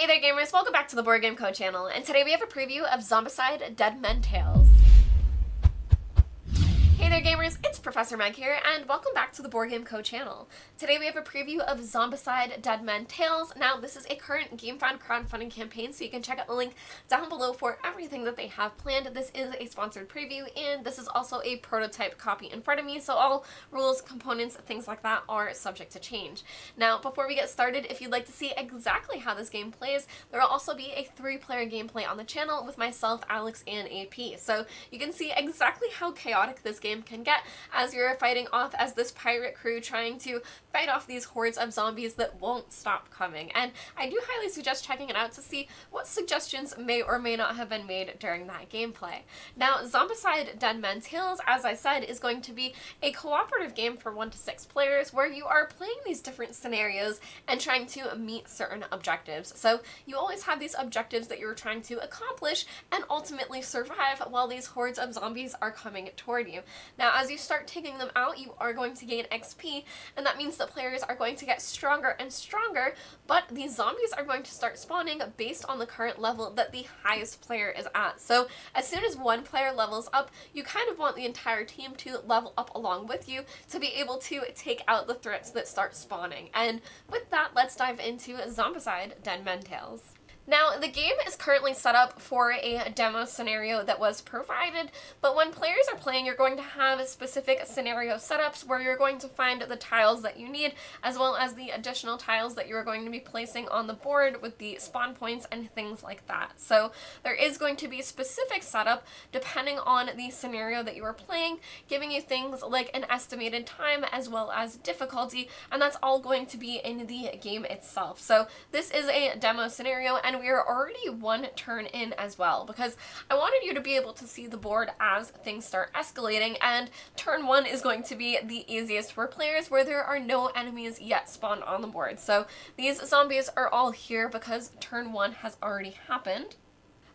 Hey there gamers, welcome back to the Board Game Co channel, and today we have a preview of Zombicide Dead Men Tales. Hey there gamers, it's Professor Meg here, and welcome back to the Board Game Co channel. Today we have a preview of Zombicide Dead Men Tales. Now this is a current GameFound crowdfunding campaign, so you can check out the link down below for everything that they have planned. This is a sponsored preview, and this is also a prototype copy in front of me, so all rules, components, things like that are subject to change. Now before we get started, if you'd like to see exactly how this game plays, there will also be a 3-player gameplay on the channel with myself, Alex, and AP, so you can see exactly how chaotic this game can get as you're fighting off as this pirate crew trying to fight off these hordes of zombies that won't stop coming. And I do highly suggest checking it out to see what suggestions may or may not have been made during that gameplay. Now, Zombicide Dead Men Tales, as I said, is going to be a cooperative game for 1 to 6 players where you are playing these different scenarios and trying to meet certain objectives. So you always have these objectives that you're trying to accomplish and ultimately survive while these hordes of zombies are coming toward you. Now, as you start taking them out, you are going to gain XP, and that means that players are going to get stronger and stronger, but these zombies are going to start spawning based on the current level that the highest player is at. So as soon as one player levels up, you kind of want the entire team to level up along with you to be able to take out the threats that start spawning. And with that, let's dive into Zombicide Dead Men Tales. Now, the game is currently set up for a demo scenario that was provided, but when players are playing, you're going to have specific scenario setups where you're going to find the tiles that you need, as well as the additional tiles that you're going to be placing on the board with the spawn points and things like that. So there is going to be specific setup depending on the scenario that you are playing, giving you things like an estimated time as well as difficulty, and that's all going to be in the game itself. So this is a demo scenario, and we are already 1 turn in as well, because I wanted you to be able to see the board as things start escalating, and turn 1 is going to be the easiest for players where there are no enemies yet spawned on the board. So these zombies are all here because turn 1 has already happened.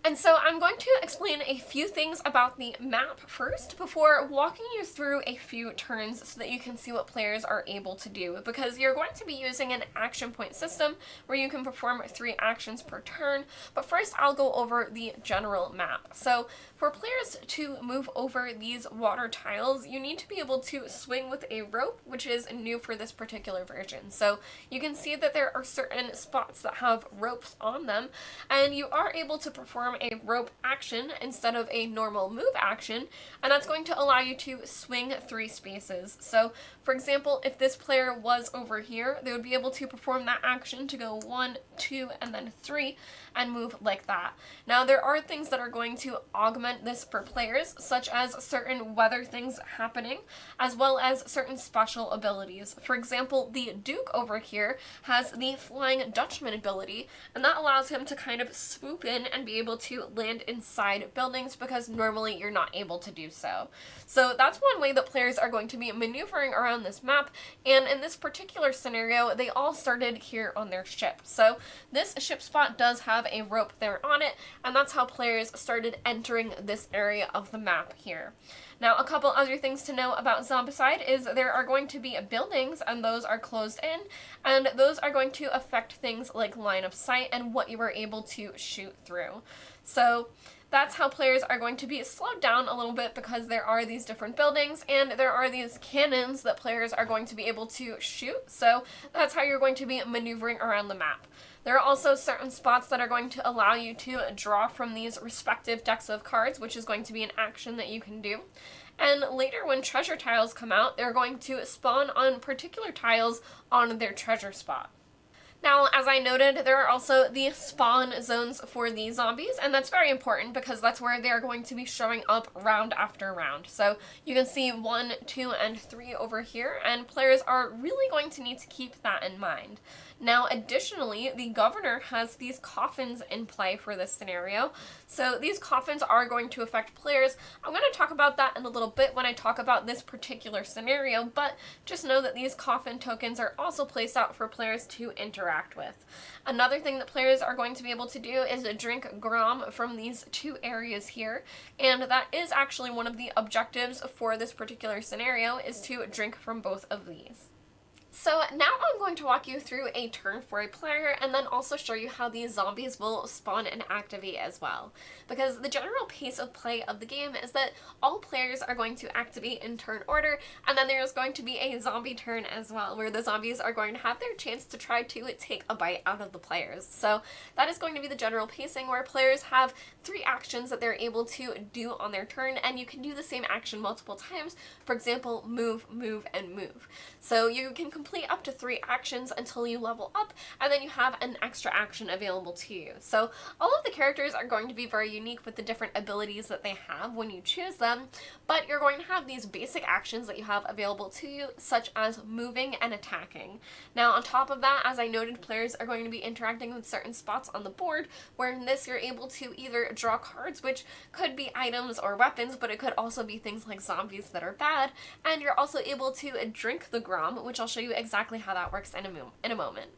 And so I'm going to explain a few things about the map first before walking you through a few turns so that you can see what players are able to do, because you're going to be using an action point system where you can perform 3 actions per turn. But first I'll go over the general map. So for players to move over these water tiles, you need to be able to swing with a rope, which is new for this particular version. So you can see that there are certain spots that have ropes on them, and you are able to perform a rope action instead of a normal move action, and that's going to allow you to swing 3 spaces. So for example, if this player was over here, they would be able to perform that action to go 1, 2, and then 3 and move like that. Now there are things that are going to augment this for players, such as certain weather things happening, as well as certain special abilities. For example, the Duke over here has the Flying Dutchman ability, and that allows him to kind of swoop in and be able to land inside buildings because normally you're not able to do so. So that's one way that players are going to be maneuvering around this map, and in this particular scenario, they all started here on their ship. So this ship spot does have a rope there on it, and that's how players started entering this area of the map here. Now, a couple other things to know about Zombicide is there are going to be buildings, and those are closed in, and those are going to affect things like line of sight and what you are able to shoot through. So that's how players are going to be slowed down a little bit, because there are these different buildings and there are these cannons that players are going to be able to shoot. So that's how you're going to be maneuvering around the map. There are also certain spots that are going to allow you to draw from these respective decks of cards, which is going to be an action that you can do. And later when treasure tiles come out, they're going to spawn on particular tiles on their treasure spot. Now, as I noted, there are also the spawn zones for the zombies, and that's very important because that's where they're going to be showing up round after round. So you can see 1, 2, and 3 over here, and players are really going to need to keep that in mind. Now, additionally, the governor has these coffins in play for this scenario. So these coffins are going to affect players. I'm going to talk about that in a little bit when I talk about this particular scenario, but just know that these coffin tokens are also placed out for players to interact with. Another thing that players are going to be able to do is drink Grom from these 2 areas here, and that is actually one of the objectives for this particular scenario, is to drink from both of these. So now I'm going to walk you through a turn for a player and then also show you how these zombies will spawn and activate as well. Because the general pace of play of the game is that all players are going to activate in turn order, and then there's going to be a zombie turn as well, where the zombies are going to have their chance to try to take a bite out of the players. So that is going to be the general pacing, where players have 3 actions that they're able to do on their turn, and you can do the same action multiple times. For example, move, move, and move. So you can complete up to 3 actions until you level up, and then you have an extra action available to you. So all of the characters are going to be very unique with the different abilities that they have when you choose them, but you're going to have these basic actions that you have available to you, such as moving and attacking. Now on top of that, as I noted, players are going to be interacting with certain spots on the board, where in this you're able to either draw cards, which could be items or weapons, but it could also be things like zombies that are bad, and you're also able to drink the Grom, which I'll show you exactly how that works in a moment.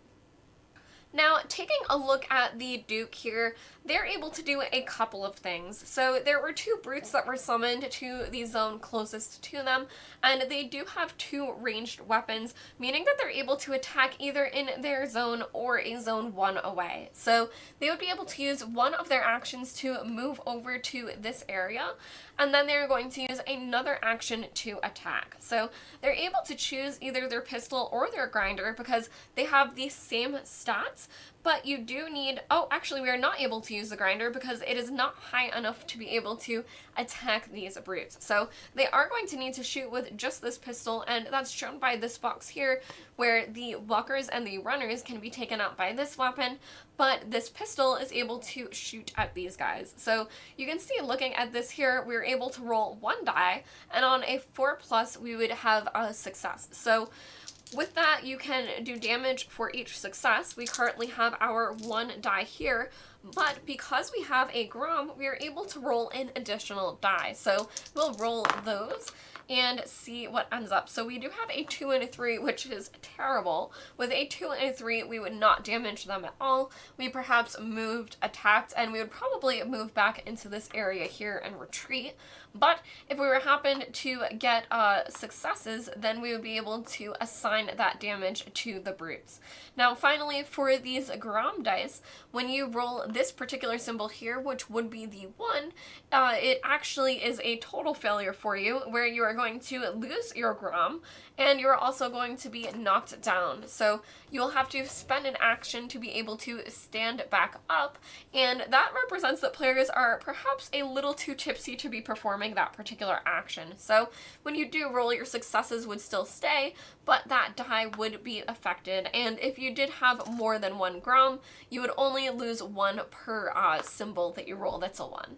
Now, taking a look at the Duke here, they're able to do a couple of things. So there were 2 brutes that were summoned to the zone closest to them, and they do have 2 ranged weapons, meaning that they're able to attack either in their zone or a zone 1 away. So they would be able to use one of their actions to move over to this area, and then they're going to use another action to attack. So they're able to choose either their pistol or their grinder because they have the same stats, but you do need, oh, actually we are not able to use the grinder because it is not high enough to be able to attack these brutes. So they are going to need to shoot with just this pistol, and that's shown by this box here, where the walkers and the runners can be taken out by this weapon, but this pistol is able to shoot at these guys. So you can see, looking at this here, we're able to roll 1 die, and on a 4+ we would have a success. So with that, you can do damage for each success. We currently have our 1 die here, but because we have a Grom, we are able to roll an additional die. So we'll roll those and see what ends up. So we do have a 2 and a 3, which is terrible. With a 2 and a 3, we would not damage them at all. We perhaps moved, attacked, and we would probably move back into this area here and retreat. But if we happened to get successes, then we would be able to assign that damage to the brutes. Now finally, for these Grom dice, when you roll this particular symbol here, which would be the 1, it actually is a total failure for you, where you are going to lose your Grom, and you're also going to be knocked down. So you'll have to spend an action to be able to stand back up, and that represents that players are perhaps a little too tipsy to be performing that particular action. So when you do roll, your successes would still stay, but that die would be affected, and if you did have more than 1 Grom, you would only lose 1 per symbol that you roll that's a 1.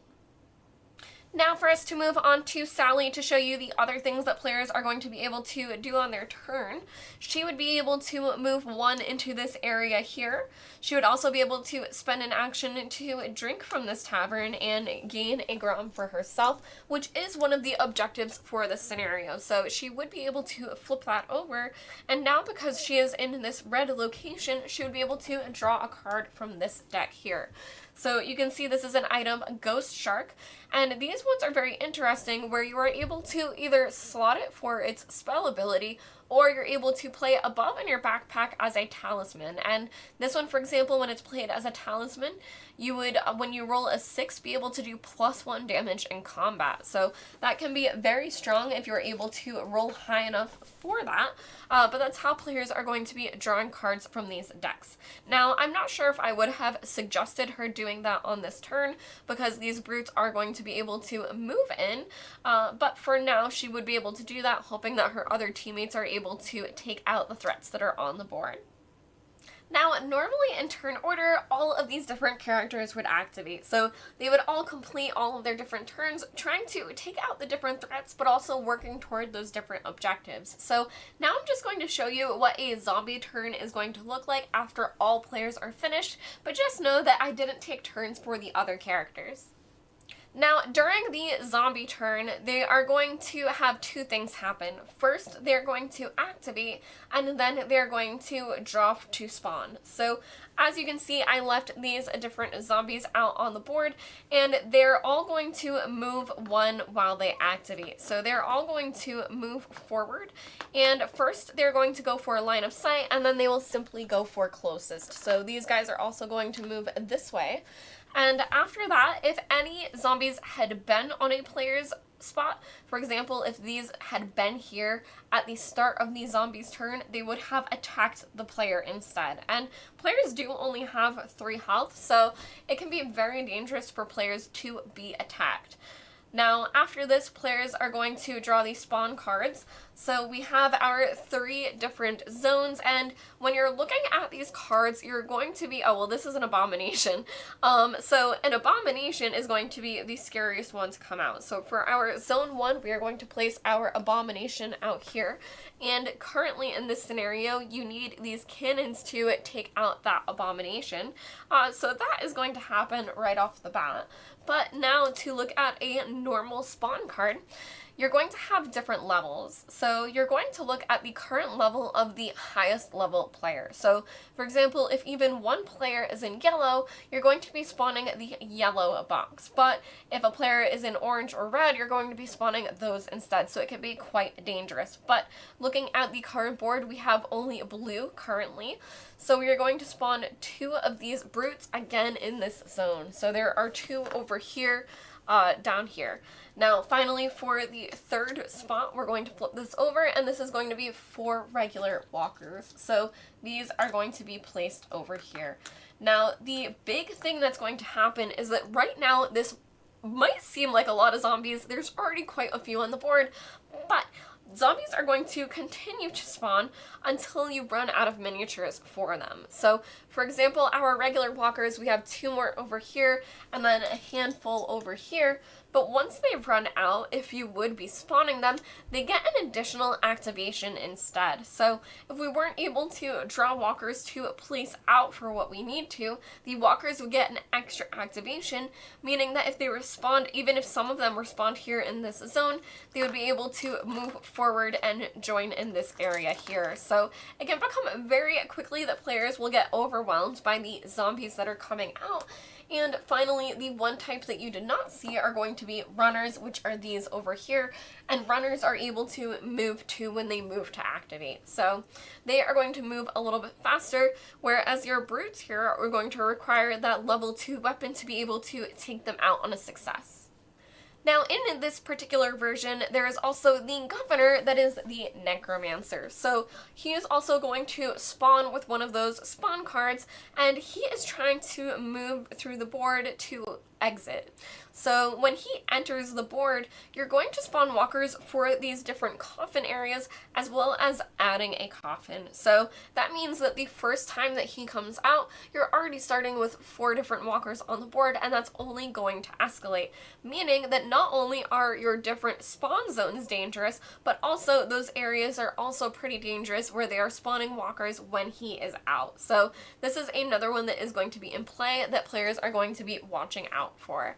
Now for us to move on to Sally to show you the other things that players are going to be able to do on their turn. She would be able to move 1 into this area here. She would also be able to spend an action to drink from this tavern and gain a Grom for herself, which is one of the objectives for this scenario. So she would be able to flip that over, and now because she is in this red location, she would be able to draw a card from this deck here. So you can see this is an item, Ghost Shark, and these ones are very interesting, where you are able to either slot it for its spell ability, or you're able to play it above in your backpack as a talisman. And this one, for example, when it's played as a talisman, you would, when you roll a 6, be able to do +1 damage in combat. So that can be very strong if you're able to roll high enough for that, but that's how players are going to be drawing cards from these decks. Now, I'm not sure if I would have suggested her doing that on this turn, because these brutes are going to be able to move in, but for now she would be able to do that, hoping that her other teammates are able to take out the threats that are on the board. Now, normally in turn order, all of these different characters would activate, so they would all complete all of their different turns, trying to take out the different threats, but also working toward those different objectives. So now I'm just going to show you what a zombie turn is going to look like after all players are finished, but just know that I didn't take turns for the other characters. Now, during the zombie turn, they are going to have two things happen. First, they're going to activate, and then they're going to draw to spawn. So, as you can see, I left these different zombies out on the board, and they're all going to move one while they activate. So they're all going to move forward, and first they're going to go for a line of sight, and then they will simply go for closest. So these guys are also going to move this way. And after that, if any zombies had been on a player's spot, for example, if these had been here at the start of the zombie's turn, they would have attacked the player instead. And players do only have 3 health, so it can be very dangerous for players to be attacked. Now, after this, players are going to draw these spawn cards. So we have our 3 different zones, and when you're looking at these cards, you're going to be, oh, well, this is an abomination. So an abomination is going to be the scariest one to come out. So for our zone 1, we are going to place our abomination out here. And currently in this scenario, you need these cannons to take out that abomination. So that is going to happen right off the bat. But now to look at a normal spawn card, you're going to have different levels. So you're going to look at the current level of the highest level player. So for example, if even one player is in yellow, you're going to be spawning the yellow box. But if a player is in orange or red, you're going to be spawning those instead. So it can be quite dangerous. But looking at the card board, we have only blue currently. So we are going to spawn 2 of these brutes again in this zone. So there are 2 over here, down here. Now, finally, for the 3rd spot, we're going to flip this over, and this is going to be 4 regular walkers. So these are going to be placed over here. Now, the big thing that's going to happen is that right now, this might seem like a lot of zombies. There's already quite a few on the board, but zombies are going to continue to spawn until you run out of miniatures for them. So, for example, our regular walkers, we have 2 more over here, and then a handful over here. But once they run out, if you would be spawning them, they get an additional activation instead. So if we weren't able to draw walkers to place out for what we need to, the walkers would get an extra activation, meaning that if they were spawned, even if some of them were spawned here in this zone, they would be able to move forward and join in this area here. So it can become very quickly that players will get overwhelmed by the zombies that are coming out. And finally, the one type that you did not see are going to be runners, which are these over here. And runners are able to move too when they move to activate. So they are going to move a little bit faster, whereas your brutes here are going to require that level 2 weapon to be able to take them out on a success. Now, in this particular version, there is also the governor that is the necromancer. So he is also going to spawn with one of those spawn cards, and he is trying to move through the board to exit. So when he enters the board, you're going to spawn walkers for these different coffin areas, as well as adding a coffin. So that means that the first time that he comes out, you're already starting with 4 different walkers on the board, and that's only going to escalate, meaning that not only are your different spawn zones dangerous, but also those areas are also pretty dangerous where they are spawning walkers when he is out. So this is another one that is going to be in play that players are going to be watching out for.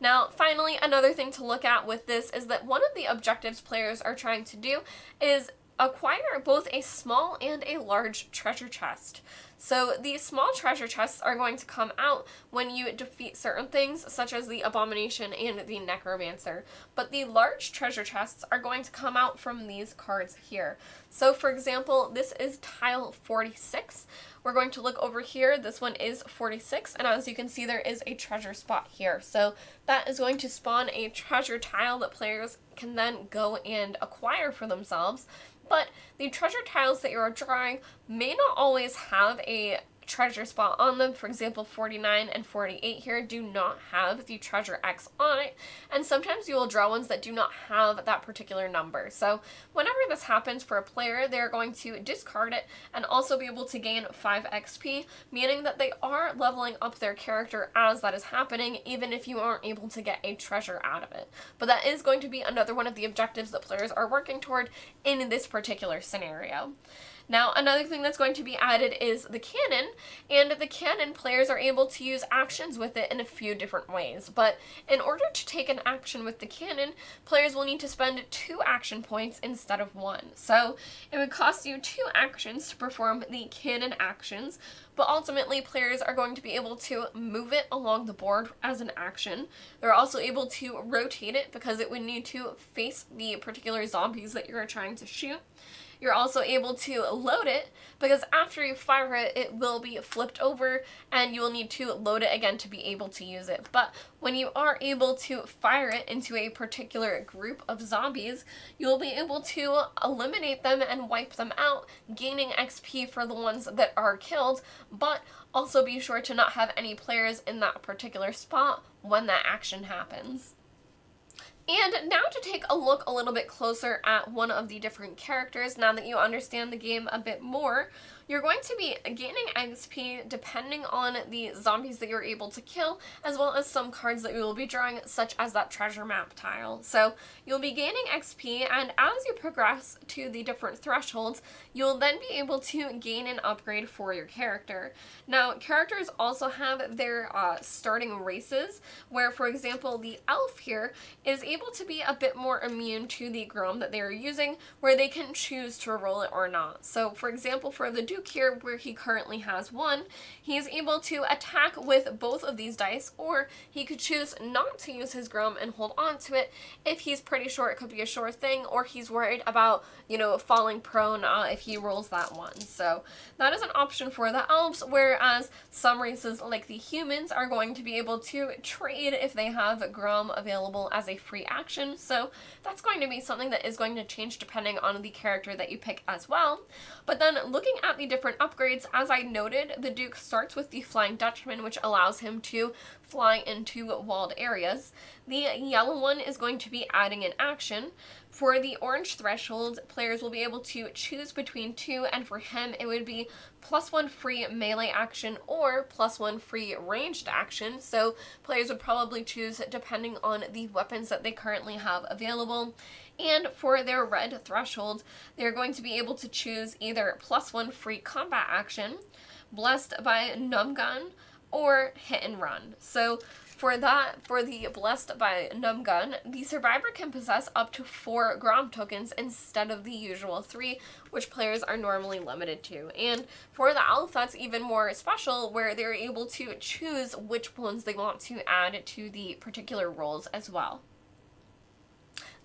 Now, finally, another thing to look at with this is that one of the objectives players are trying to do is acquire both a small and a large treasure chest. So the small treasure chests are going to come out when you defeat certain things, such as the abomination and the necromancer. But the large treasure chests are going to come out from these cards here. So for example, this is tile 46. We're going to look over here. This one is 46, and as you can see, there is a treasure spot here. So that is going to spawn a treasure tile that players can then go and acquire for themselves. But the treasure tiles that you are drawing may not always have a treasure spot on them. For example, 49 and 48 here do not have the treasure X on it, and sometimes you will draw ones that do not have that particular number. So whenever this happens for a player, they're going to discard it and also be able to gain 5 XP, meaning that they are leveling up their character as that is happening, even if you aren't able to get a treasure out of it. But that is going to be another one of the objectives that players are working toward in this particular scenario. Now, another thing that's going to be added is the cannon, and the cannon, players are able to use actions with it in a few different ways, but in order to take an action with the cannon, players will need to spend 2 action points instead of 1. So it would cost you 2 actions to perform the cannon actions, but ultimately players are going to be able to move it along the board as an action. They're also able to rotate it because it would need to face the particular zombies that you're trying to shoot. You're also able to load it because after you fire it, it will be flipped over and you will need to load it again to be able to use it. But when you are able to fire it into a particular group of zombies, you'll be able to eliminate them and wipe them out, gaining XP for the ones that are killed, but also be sure to not have any players in that particular spot when that action happens. And now to take a look a little bit closer at one of the different characters, now that you understand the game a bit more, you're going to be gaining XP depending on the zombies that you're able to kill, as well as some cards that you will be drawing, such as that treasure map tile. So you'll be gaining XP, and as you progress to the different thresholds, you'll then be able to gain an upgrade for your character. Now, characters also have their starting races, where, for example, the elf here is able to be a bit more immune to the Grom that they are using, where they can choose to roll it or not. So, for example, for the Duke here, where he currently has 1, he is able to attack with both of these dice, or he could choose not to use his Grom and hold on to it if he's pretty sure it could be a sure thing, or he's worried about, falling prone if he rolls that 1. So that is an option for the elves, whereas some races like the humans are going to be able to trade if they have Grom available as a free action. So that's going to be something that is going to change depending on the character that you pick as well. But then looking at the different upgrades, as I noted, the Duke starts with the Flying Dutchman, which allows him to fly into walled areas. The yellow one is going to be adding an action. For the orange threshold, players will be able to choose between 2, and for him it would be +1 free melee action or +1 free ranged action. So players would probably choose depending on the weapons that they currently have available. And for their red threshold, they're going to be able to choose either +1 free combat action, blessed by numb gun, or hit and run. So for the Blessed by Numb Gun, the survivor can possess up to 4 Grom tokens instead of the usual 3, which players are normally limited to. And for the elf, that's even more special, where they're able to choose which ones they want to add to the particular roles as well.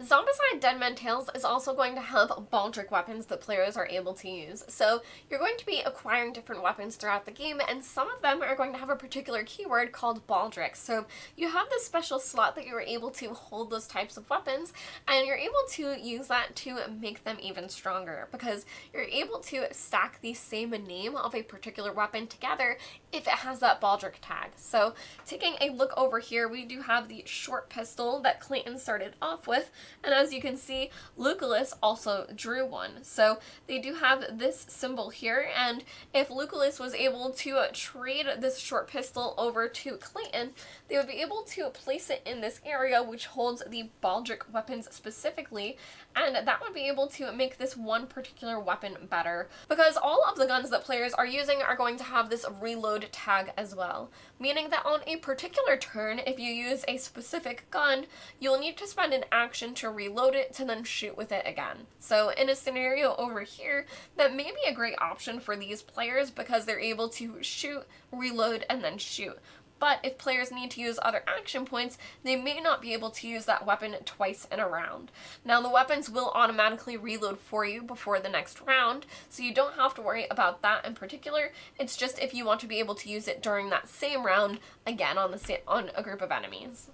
Zombicide Dead Men Tales is also going to have baldric weapons that players are able to use. So you're going to be acquiring different weapons throughout the game, and some of them are going to have a particular keyword called baldric. So you have this special slot that you're able to hold those types of weapons, and you're able to use that to make them even stronger, because you're able to stack the same name of a particular weapon together if it has that baldric tag. So taking a look over here, we do have the short pistol that Clayton started off with, and as you can see, Lucullus also drew one. So they do have this symbol here, and if Lucullus was able to trade this short pistol over to Clayton, they would be able to place it in this area which holds the baldric weapons specifically, and that would be able to make this one particular weapon better, because all of the guns that players are using are going to have this reload tag as well, meaning that on a particular turn, if you use a specific gun, you'll need to spend an action to reload it to then shoot with it again. So in a scenario over here, that may be a great option for these players because they're able to shoot, reload, and then shoot. But if players need to use other action points, they may not be able to use that weapon twice in a round. Now, the weapons will automatically reload for you before the next round, so you don't have to worry about that in particular. It's just if you want to be able to use it during that same round, again, on a group of enemies.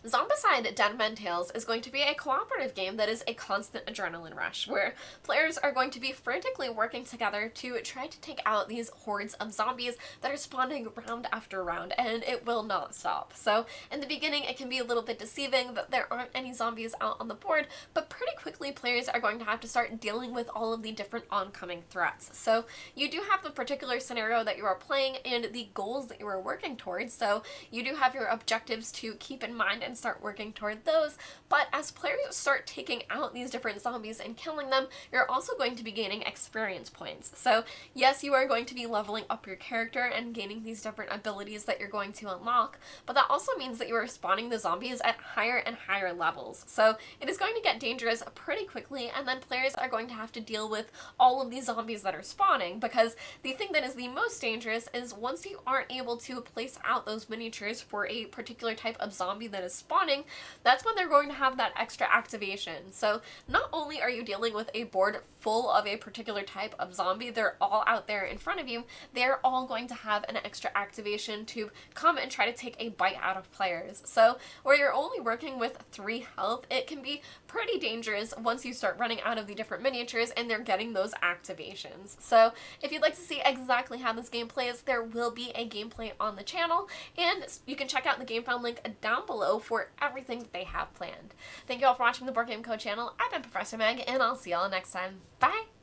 Zombicide Dead Men Tales is going to be a cooperative game that is a constant adrenaline rush, where players are going to be frantically working together to try to take out these hordes of zombies that are spawning round after round, and it will not stop. So in the beginning, it can be a little bit deceiving that there aren't any zombies out on the board, but pretty quickly players are going to have to start dealing with all of the different oncoming threats. So you do have the particular scenario that you are playing and the goals that you are working towards, so you do have your objectives to keep in mind and start working toward those. But as players start taking out these different zombies and killing them, you're also going to be gaining experience points. So yes, you are going to be leveling up your character and gaining these different abilities that you're going to unlock, but that also means that you are spawning the zombies at higher and higher levels. So it is going to get dangerous pretty quickly, and then players are going to have to deal with all of these zombies that are spawning, because the thing that is the most dangerous is once you aren't able to place out those miniatures for a particular type of zombie that is spawning, that's when they're going to have that extra activation. So not only are you dealing with a board full of a particular type of zombie, they're all out there in front of you, they're all going to have an extra activation to come and try to take a bite out of players. So where you're only working with 3 health, it can be pretty dangerous once you start running out of the different miniatures and they're getting those activations. So if you'd like to see exactly how this game plays, there will be a gameplay on the channel, and you can check out the game found link down below for everything that they have planned. Thank you all for watching the Board Game Code channel. I've been Professor Meg, and I'll see y'all next time. Bye!